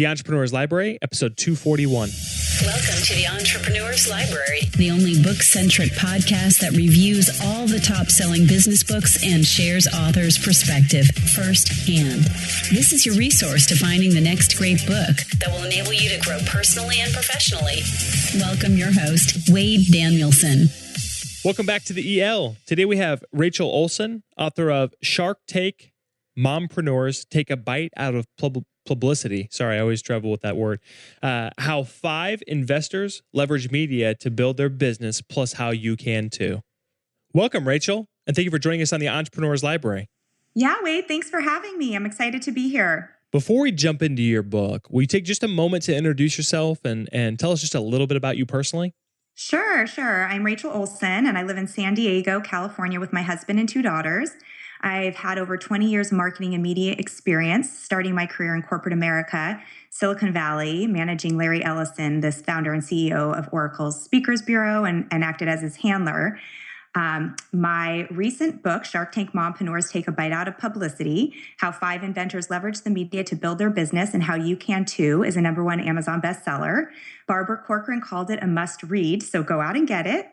The Entrepreneurs Library, episode 241. Welcome to the Entrepreneurs Library, the only book-centric podcast that reviews all the top-selling business books and shares authors' perspective firsthand. This is your resource to finding the next great book that will enable you to grow personally and professionally. Welcome your host, Wade Danielson. Welcome back to the EL. Today we have Rachel Olsen, author of Shark Tank, MOMpreneurs, Take a Bite Out of Publicity. Sorry, I always trouble with that word. How 5 investors leverage media to build their business, plus how you can too. Welcome, Rachel, and thank you for joining us on the Entrepreneurs Library. Yeah, Wade, thanks for having me. I'm excited to be here. Before we jump into your book, will you take just a moment to introduce yourself and tell us just a little bit about you personally? Sure. I'm Rachel Olsen, and I live in San Diego, California with my husband and 2 daughters. I've had over 20 years marketing and media experience, starting my career in corporate America, Silicon Valley, managing Larry Ellison, this founder and CEO of Oracle's Speakers Bureau, and acted as his handler. My recent book, Shark Tank, MOMpreneurs, Take a Bite Out of Publicity, How 5 Inventors Leverage the Media to Build Their Business and How You Can Too, is a #1 Amazon bestseller. Barbara Corcoran called it a must-read, so go out and get it.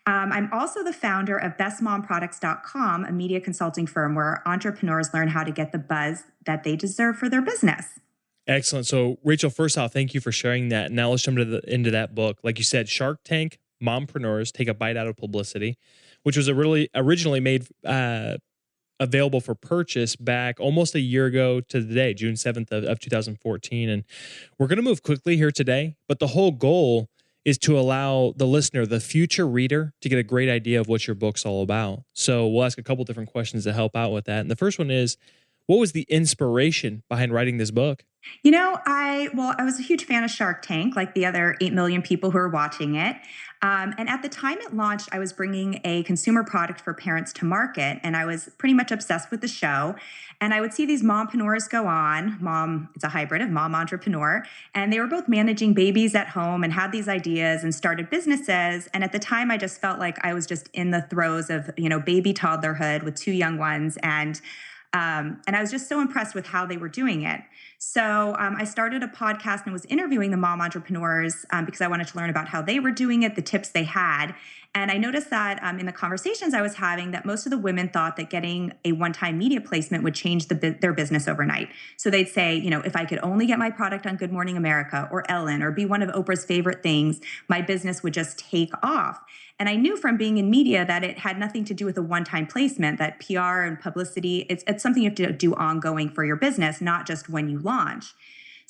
I'm also the founder of bestmomproducts.com, a media consulting firm where entrepreneurs learn how to get the buzz that they deserve for their business. Excellent. So, Rachel, first off, thank you for sharing that. Now let's jump into that book. Like you said, Shark Tank, MOMpreneurs, Take a Bite Out of Publicity, which was originally made available for purchase back almost a year ago to the day, June 7th of 2014. And we're going to move quickly here today, but the whole goal is to allow the listener, the future reader, to get a great idea of what your book's all about. So we'll ask a couple different questions to help out with that. And the first one is, what was the inspiration behind writing this book? You know, I was a huge fan of Shark Tank, like the other 8 million people who are watching it. And at the time it launched, I was bringing a consumer product for parents to market, and I was pretty much obsessed with the show. And I would see these mompreneurs go on. It's a hybrid of mom entrepreneur. And they were both managing babies at home and had these ideas and started businesses. And at the time, I just felt like I was just in the throes of, baby toddlerhood with 2 young ones. And I was just so impressed with how they were doing it. So I started a podcast and was interviewing the mom entrepreneurs because I wanted to learn about how they were doing it, the tips they had. And I noticed that in the conversations I was having that most of the women thought that getting a one-time media placement would change their business overnight. So they'd say, if I could only get my product on Good Morning America or Ellen or be one of Oprah's favorite things, my business would just take off. And I knew from being in media that it had nothing to do with a one-time placement, that PR and publicity, it's something you have to do ongoing for your business, not just when you launch.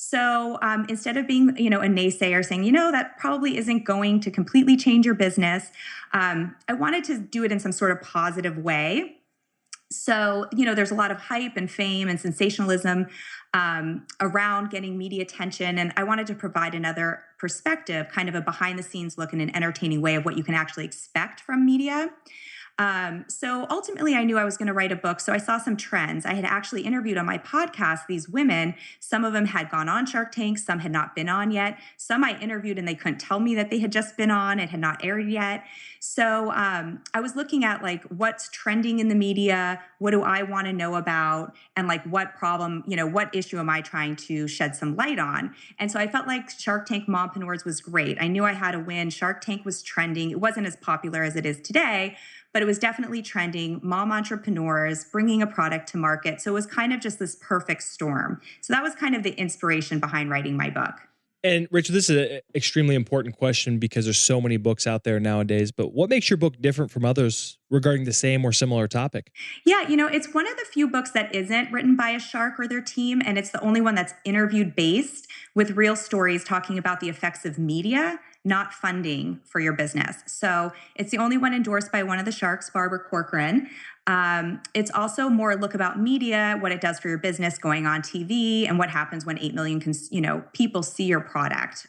So instead of being, a naysayer saying, that probably isn't going to completely change your business, I wanted to do it in some sort of positive way. So, there's a lot of hype and fame and sensationalism around getting media attention. And I wanted to provide another perspective, kind of a behind the scenes look in an entertaining way of what you can actually expect from media. So ultimately, I knew I was going to write a book. So I saw some trends. I had actually interviewed on my podcast these women. Some of them had gone on Shark Tank. Some had not been on yet. Some I interviewed and they couldn't tell me that they had just been on. It had not aired yet. So I was looking at what's trending in the media. What do I want to know about? And what problem, what issue am I trying to shed some light on? And so I felt like Shark Tank MOMpreneurs was great. I knew I had to win. Shark Tank was trending. It wasn't as popular as it is today, but it was definitely trending. Mom entrepreneurs bringing a product to market. So it was kind of just this perfect storm. So that was kind of the inspiration behind writing my book. And Rachel, this is an extremely important question because there's so many books out there nowadays, but what makes your book different from others regarding the same or similar topic? Yeah, it's one of the few books that isn't written by a shark or their team, and it's the only one that's interviewed based with real stories talking about the effects of media, not funding for your business. So it's the only one endorsed by one of the sharks, Barbara Corcoran. It's also more a look about media, what it does for your business, going on TV, and what happens when 8 million people see your product.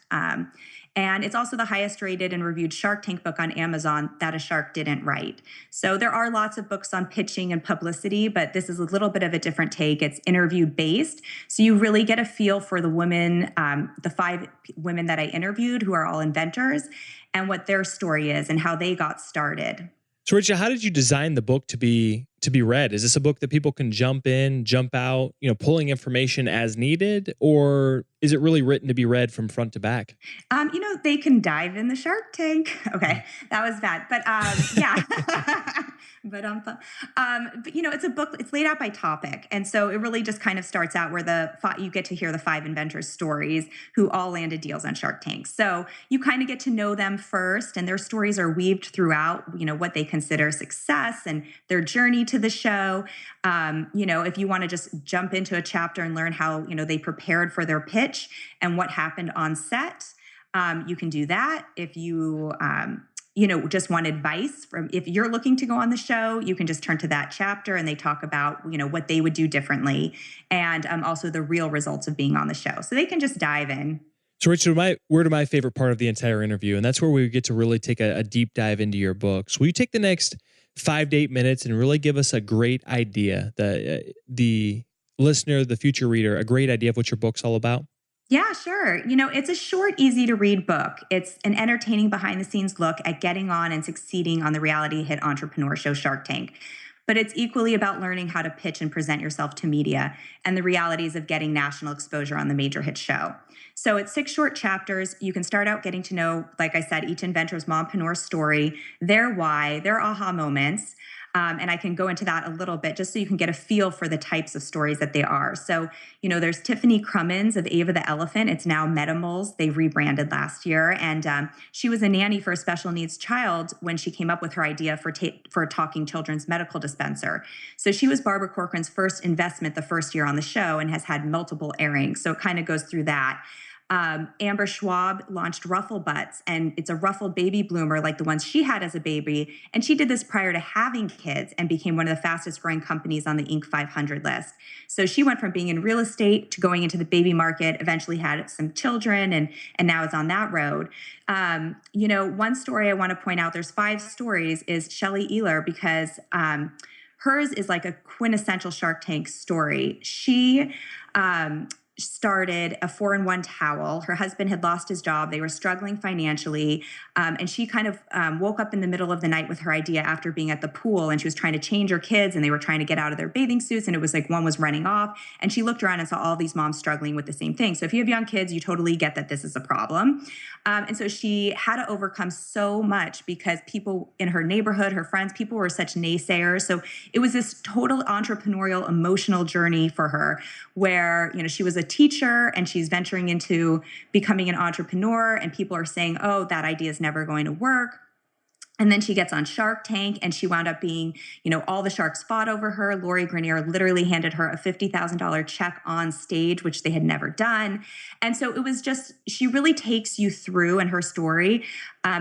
And it's also the highest rated and reviewed Shark Tank book on Amazon that a shark didn't write. So there are lots of books on pitching and publicity, but this is a little bit of a different take. It's interview based. So you really get a feel for the women, the 5 women that I interviewed who are all inventors, and what their story is and how they got started. So Rachel, how did you design the book to be read? Is this a book that people can jump in, jump out, pulling information as needed? Or is it really written to be read from front to back? They can dive in the Shark Tank. Okay, that was bad, but yeah. But it's a book. It's laid out by topic, and so it really just kind of starts out where you get to hear the 5 inventors' stories who all landed deals on Shark Tank. So you kind of get to know them first, and their stories are weaved throughout. What they consider success and their journey to the show. If you want to just jump into a chapter and learn how they prepared for their pitch and what happened on set, you can do that. If you just want advice if you're looking to go on the show, you can just turn to that chapter, and they talk about, what they would do differently, and also the real results of being on the show. So they can just dive in. So Richard, we're to my favorite part of the entire interview, and that's where we get to really take a deep dive into your books. Will you take the next 5 to 8 minutes and really give us a great idea, the listener, the future reader, a great idea of what your book's all about? Yeah, sure. It's a short, easy to read book. It's an entertaining behind the scenes look at getting on and succeeding on the reality hit entrepreneur show Shark Tank. But it's equally about learning how to pitch and present yourself to media and the realities of getting national exposure on the major hit show. So it's 6 short chapters. You can start out getting to know, like I said, each inventor's mompreneur story, their why, their aha moments. And I can go into that a little bit just so you can get a feel for the types of stories that they are. So, there's Tiffany Crummins of Ava the Elephant. It's now Metamals. They rebranded last year. And she was a nanny for a special needs child when she came up with her idea for a talking children's medical dispenser. So she was Barbara Corcoran's first investment the first year on the show and has had multiple airings. So it kind of goes through that. Amber Schwab launched Ruffle Butts, and it's a ruffled baby bloomer like the ones she had as a baby. And she did this prior to having kids and became one of the fastest growing companies on the Inc. 500 list. So she went from being in real estate to going into the baby market, eventually had some children, and now is on that road. One story I want to point out, there's 5 stories, is Shelley Ealer, because hers is like a quintessential Shark Tank story. She started a 4-in-1 towel. Her husband had lost his job. They were struggling financially. And she kind of woke up in the middle of the night with her idea after being at the pool, and she was trying to change her kids, and they were trying to get out of their bathing suits, and it was like one was running off, and she looked around and saw all these moms struggling with the same thing. So if you have young kids, you totally get that this is a problem. And so she had to overcome so much because people in her neighborhood, her friends, people were such naysayers. So it was this total entrepreneurial, emotional journey for her where, she was a teacher and she's venturing into becoming an entrepreneur, and people are saying, oh, that idea is never going to work. And then she gets on Shark Tank, and she wound up being, all the sharks fought over her. Lori Greiner literally handed her a $50,000 check on stage, which they had never done. And so it was just, she really takes you through, and her story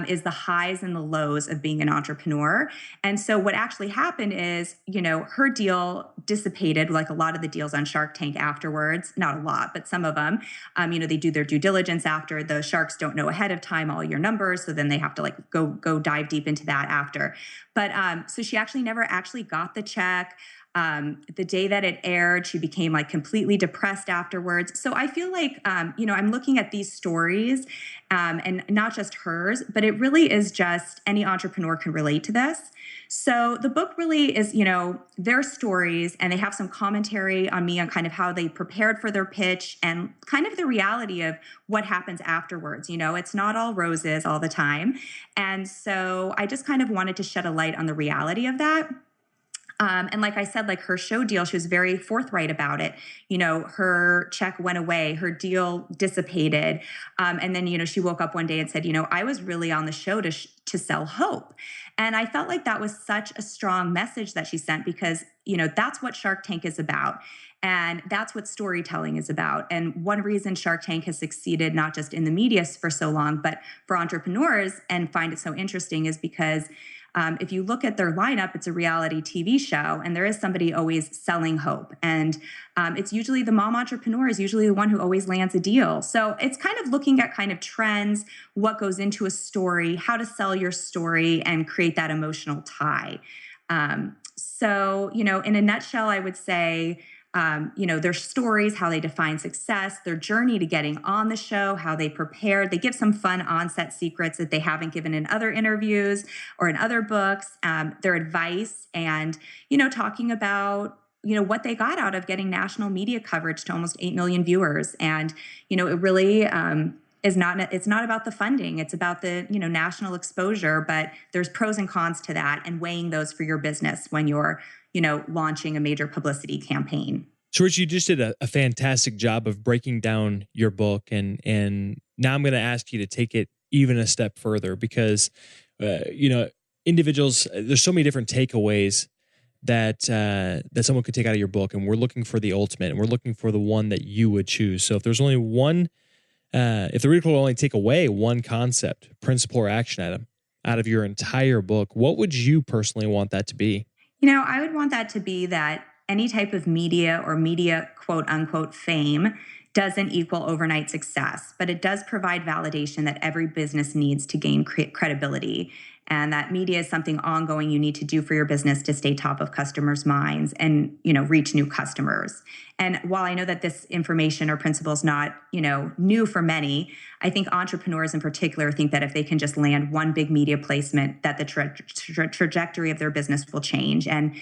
is the highs and the lows of being an entrepreneur. And so what actually happened is, her deal dissipated, like a lot of the deals on Shark Tank afterwards. Not a lot, but some of them. They do their due diligence after. The sharks don't know ahead of time all your numbers, so then they have to go dive deep into that after. But so she actually never actually got the check. The day that it aired, she became completely depressed afterwards. So I feel like, I'm looking at these stories and not just hers, but it really is just any entrepreneur can relate to this. So the book really is, their stories, and they have some commentary on me on kind of how they prepared for their pitch and kind of the reality of what happens afterwards. It's not all roses all the time. And so I just kind of wanted to shed a light on the reality of that. And like I said, her show deal, she was very forthright about it. Her check went away, her deal dissipated. And then, she woke up one day and said, I was really on the show to sell hope. And I felt like that was such a strong message that she sent because, that's what Shark Tank is about. And that's what storytelling is about. And one reason Shark Tank has succeeded, not just in the media for so long, but for entrepreneurs and find it so interesting is because if you look at their lineup, it's a reality TV show, and there is somebody always selling hope. And it's usually the mom entrepreneur is usually the one who always lands a deal. So it's kind of looking at kind of trends, what goes into a story, how to sell your story and create that emotional tie. So, in a nutshell, I would say, their stories, how they define success, their journey to getting on the show, how they prepared. They give some fun on-set secrets that they haven't given in other interviews or in other books, their advice, and, talking about, what they got out of getting national media coverage to almost 8 million viewers. And, it really it's not about the funding. It's about the, national exposure, but there's pros and cons to that and weighing those for your business when you're, launching a major publicity campaign. So Rich, you just did a fantastic job of breaking down your book. And now I'm going to ask you to take it even a step further because, individuals, there's so many different takeaways that someone could take out of your book. And we're looking for the ultimate, and we're looking for the one that you would choose. So if there's only one, if the reader will only take away one concept, principle, or action item out of your entire book, what would you personally want that to be? I would want that to be that any type of media or media quote unquote fame doesn't equal overnight success, but it does provide validation that every business needs to gain credibility. And that media is something ongoing you need to do for your business to stay top of customers' minds and, reach new customers. And while I know that this information or principle is not, new for many, I think entrepreneurs in particular think that if they can just land one big media placement, that the trajectory of their business will change. And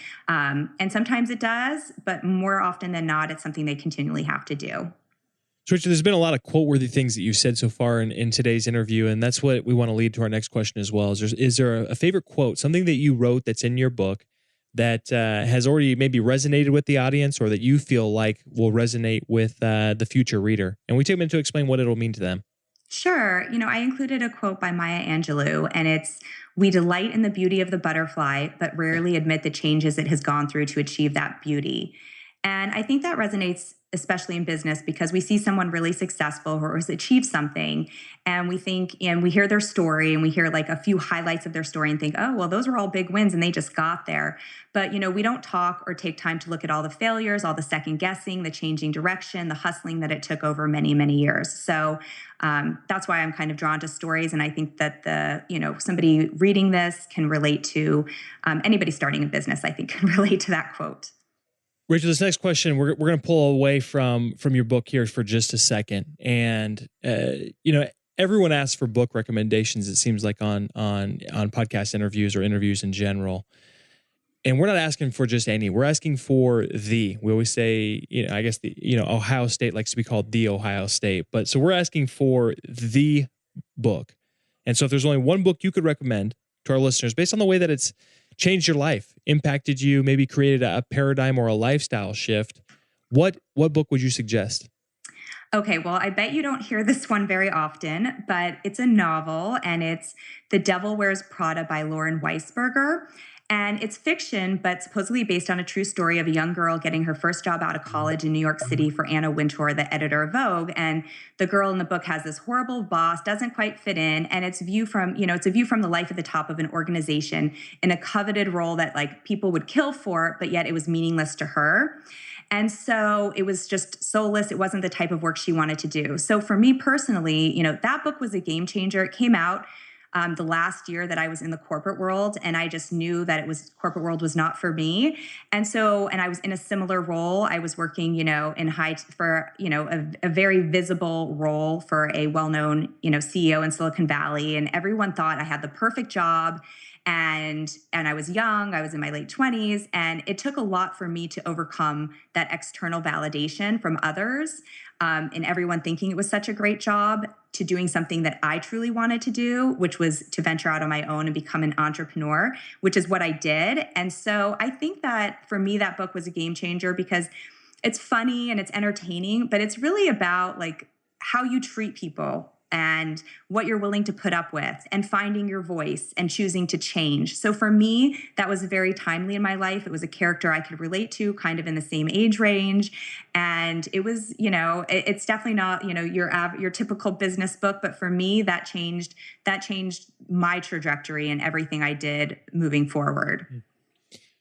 sometimes it does, but more often than not, it's something they continually have to do. So Richard, there's been a lot of quote-worthy things that you've said so far in today's interview, and that's what we want to lead to our next question as well. Is there a favorite quote, something that you wrote that's in your book that has already maybe resonated with the audience or that you feel like will resonate with the future reader? And we take a minute to explain what it'll mean to them. Sure. I included a quote by Maya Angelou, and it's, "We delight in the beauty of the butterfly, but rarely admit the changes it has gone through to achieve that beauty." And I think that resonates especially in business because we see someone really successful or has achieved something and we think, and we hear their story and we hear like a few highlights of their story and think, oh, well, those were all big wins and they just got there. But, we don't talk or take time to look at all the failures, all the second guessing, the changing direction, the hustling that it took over many, many years. So that's why I'm kind of drawn to stories. And I think that somebody reading this can relate to anybody starting a business, I think can relate to that quote. Rachel, this next question, we're going to pull away from your book here for just a second. And, everyone asks for book recommendations, it seems like on podcast interviews or interviews in general. And we're not asking for just any, we're asking for we always say, I guess Ohio State likes to be called the Ohio State, but so we're asking for the book. And so if there's only one book you could recommend to our listeners based on the way that it's changed your life, impacted you, maybe created a paradigm or a lifestyle shift, what book would you suggest? Okay, well, I bet you don't hear this one very often, but it's a novel and it's The Devil Wears Prada by Lauren Weisberger. And it's fiction, but supposedly based on a true story of a young girl getting her first job out of college in New York City for Anna Wintour, the editor of Vogue. And the girl in the book has this horrible boss, doesn't quite fit in. And it's a view from the life at the top of an organization in a coveted role that like people would kill for, but yet it was meaningless to her. And so it was just soulless. It wasn't the type of work she wanted to do. So for me personally, that book was a game changer. It came out the last year that I was in the corporate world, and I just knew that corporate world was not for me. And I was in a similar role. I was working, in a very visible role for a well-known, CEO in Silicon Valley, and everyone thought I had the perfect job. And I was young, I was in my late 20s, and it took a lot for me to overcome that external validation from others and everyone thinking it was such a great job to doing something that I truly wanted to do, which was to venture out on my own and become an entrepreneur, which is what I did. And so I think that for me, that book was a game changer because it's funny and it's entertaining, but it's really about like how you treat people and what you're willing to put up with and finding your voice and choosing to change. So for me, that was very timely in my life. It was a character I could relate to kind of in the same age range. And it was, it's definitely not, your typical business book, but for me, that changed my trajectory and everything I did moving forward.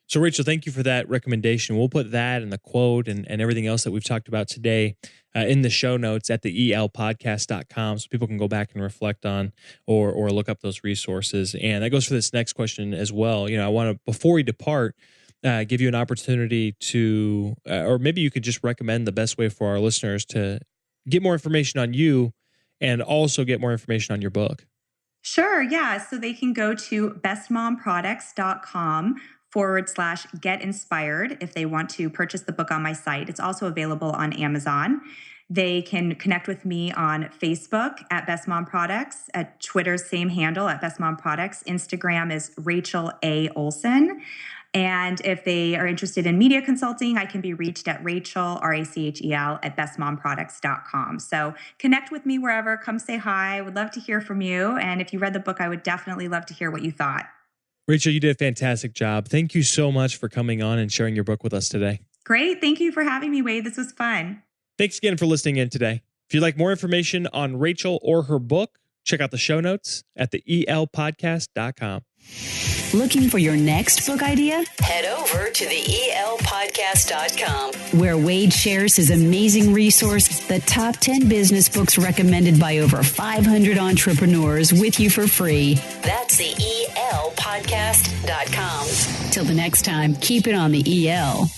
So Rachel, thank you for that recommendation. We'll put that and the quote and everything else that we've talked about today in the show notes at the elpodcast.com so people can go back and reflect on or look up those resources. And that goes for this next question as well. I want to, before we depart, give you an opportunity to, or maybe you could just recommend the best way for our listeners to get more information on you and also get more information on your book. Sure. Yeah. So they can go to bestmomproducts.com elpodcast.com/get inspired if they want to purchase the book on my site. It's also available on Amazon. They can connect with me on Facebook at Best Mom Products, at Twitter's same handle at Best Mom Products. Instagram is Rachel A. Olsen. And if they are interested in media consulting, I can be reached at Rachel, Rachel, at bestmomproducts.com. So connect with me wherever. Come say hi. I would love to hear from you. And if you read the book, I would definitely love to hear what you thought. Rachel, you did a fantastic job. Thank you so much for coming on and sharing your book with us today. Great. Thank you for having me, Wade. This was fun. Thanks again for listening in today. If you'd like more information on Rachel or her book, check out the show notes at the elpodcast.com. Looking for your next book idea? Head over to the elpodcast.com. Where Wade shares his amazing resource, the top 10 business books recommended by over 500 entrepreneurs with you for free. That's the elpodcast.com. Till the next time, keep it on the EL.